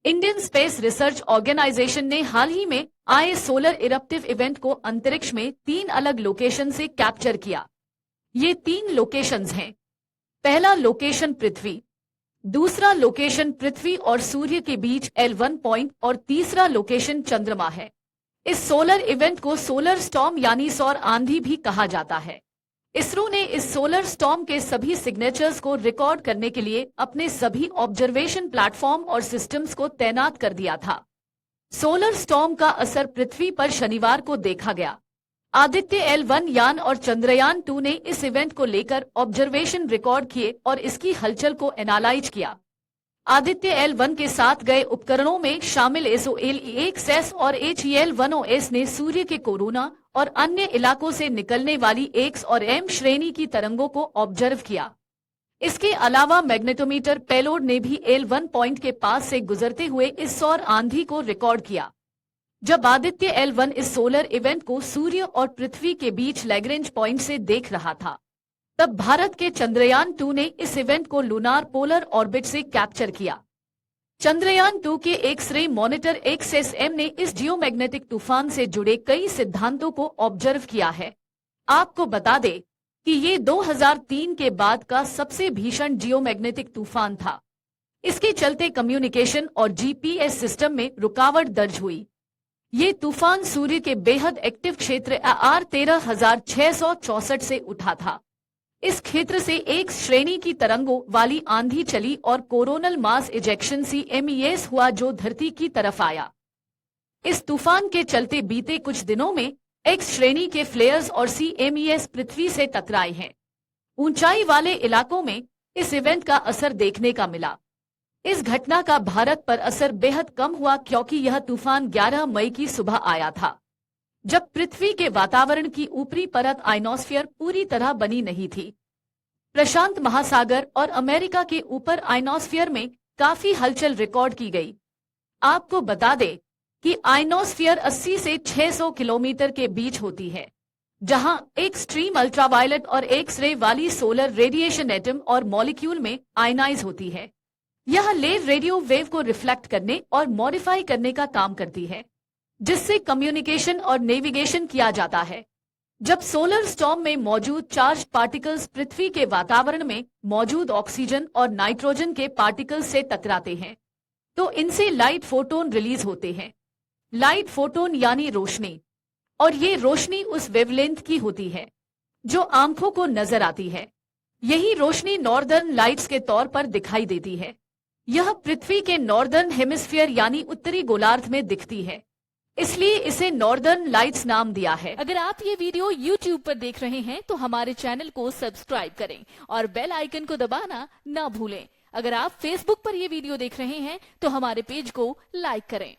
Indian space research organisation ने हाल ही में आए सोलर इरप्टिव इवेंट को अंतरिक्ष में 3 अलग लोकेशन से कैप्चर किया। ये 3 लोकेशंस हैं। पहला लोकेशन पृथ्वी, दूसरा लोकेशन पृथ्वी और सूर्य के बीच L1 पॉइंट और तीसरा लोकेशन चंद्रमा है। इस सोलर इवेंट को सोलर स्टॉर्म यानी सौर आंधी भी कहा जाता है। इसरो ने इस सोलर स्टॉर्म के सभी सिग्नेचर्स को रिकॉर्ड करने के लिए अपने सभी ऑब्जर्वेशन प्लेटफॉर्म और सिस्टम्स को तैनात कर दिया था। सोलर स्टॉर्म का असर पृथ्वी पर शनिवार को देखा गया। आदित्य L1 यान और चंद्रयान 2 ने इस इवेंट को लेकर ऑब्जर्वेशन रिकॉर्ड किए और इसकी हलचल को एनालाइज किया। आदित्य L1 के साथ गए उपकरणों में शामिल SOLE-1S और HEL-1OS ने सूर्य के कोरोना और अन्य इलाकों से निकलने वाली X और M श्रेणी की तरंगों को ऑब्जर्व किया। इसके अलावा मैग्नेटोमीटर पेलोड ने भी L1 पॉइंट के पास से गुजरते हुए इस सौर आंधी को रिकॉर्ड किया। जब आदित्य L1 इस सोलर इवेंट को सूर्य और पृथ्वी के बीच लैग्रेंज पॉइंट से देख रहा था, तब भारत के चंद्रयान 2 ने इस इवेंट को लूनार पोलर ऑर्बिट से कैप्चर किया। चंद्रयान 2 के एक्स-रे मॉनिटर XSM ने इस जियोमैग्नेटिक तूफान से जुड़े कई सिद्धांतों को ऑब्जर्व किया है। आपको बता दें कि ये 2003 के बाद का सबसे भीषण जियोमैग्नेटिक तूफान था। इसके चलते कम्युनिकेशन और GPS सिस्टम में रुकावट दर्ज हुई। ये तूफान सूर्य के बेहद एक्टिव क्षेत्र R13664 से उठा था। इस क्षेत्र से एक श्रेणी की तरंगों वाली आंधी चली और कोरोनल मास इजेक्शन CMES हुआ जो धरती की तरफ आया। इस तूफान के चलते बीते कुछ दिनों में X श्रेणी के फ्लेयर्स और CMES पृथ्वी से टकराए हैं। ऊंचाई वाले इलाकों में इस इवेंट का असर देखने का मिला। इस घटना का भारत पर असर बेहद कम हुआ क्योंकि यह तूफान 11 मई की सुबह आया था, जब पृथ्वी के वातावरण की ऊपरी परत आइनोस्फीयर पूरी तरह बनी नहीं थी। प्रशांत महासागर और अमेरिका के ऊपर आइनोस्फीयर में काफी हलचल रिकॉर्ड की गई। आपको बता दें कि आइनोस्फीयर 80 से 600 किलोमीटर के बीच होती है, जहां एक्सट्रीम अल्ट्रावायलेट और एक्स-रे वाली सोलर रेडिएशन एटम और मॉलिक्यूल में आयनाइज होती है। यह लेव रेडियो वेव को रिफ्लेक्ट करने और मॉडिफाई करने का काम करती है, जिससे कम्युनिकेशन और नेविगेशन किया जाता है। जब सोलर स्टॉर्म में मौजूद चार्ज पार्टिकल्स पृथ्वी के वातावरण में मौजूद ऑक्सीजन और नाइट्रोजन के पार्टिकल्स से टकराते हैं, तो इनसे लाइट फोटोन रिलीज होते हैं। लाइट फोटोन यानी रोशनी, और ये रोशनी उस वेवलेंथ की होती है जो आंखों को नजर आती है। यही रोशनी नॉर्दर्न लाइट्स के तौर पर दिखाई देती है। यह पृथ्वी के नॉर्दर्न हेमिस्फीयर यानी उत्तरी गोलार्ध में दिखती है, इसलिए इसे नॉर्दर्न लाइट्स नाम दिया है। अगर आप ये वीडियो YouTube पर देख रहे हैं तो हमारे चैनल को सब्सक्राइब करें और बेल आइकन को दबाना ना भूलें। अगर आप Facebook पर ये वीडियो देख रहे हैं तो हमारे पेज को लाइक करें।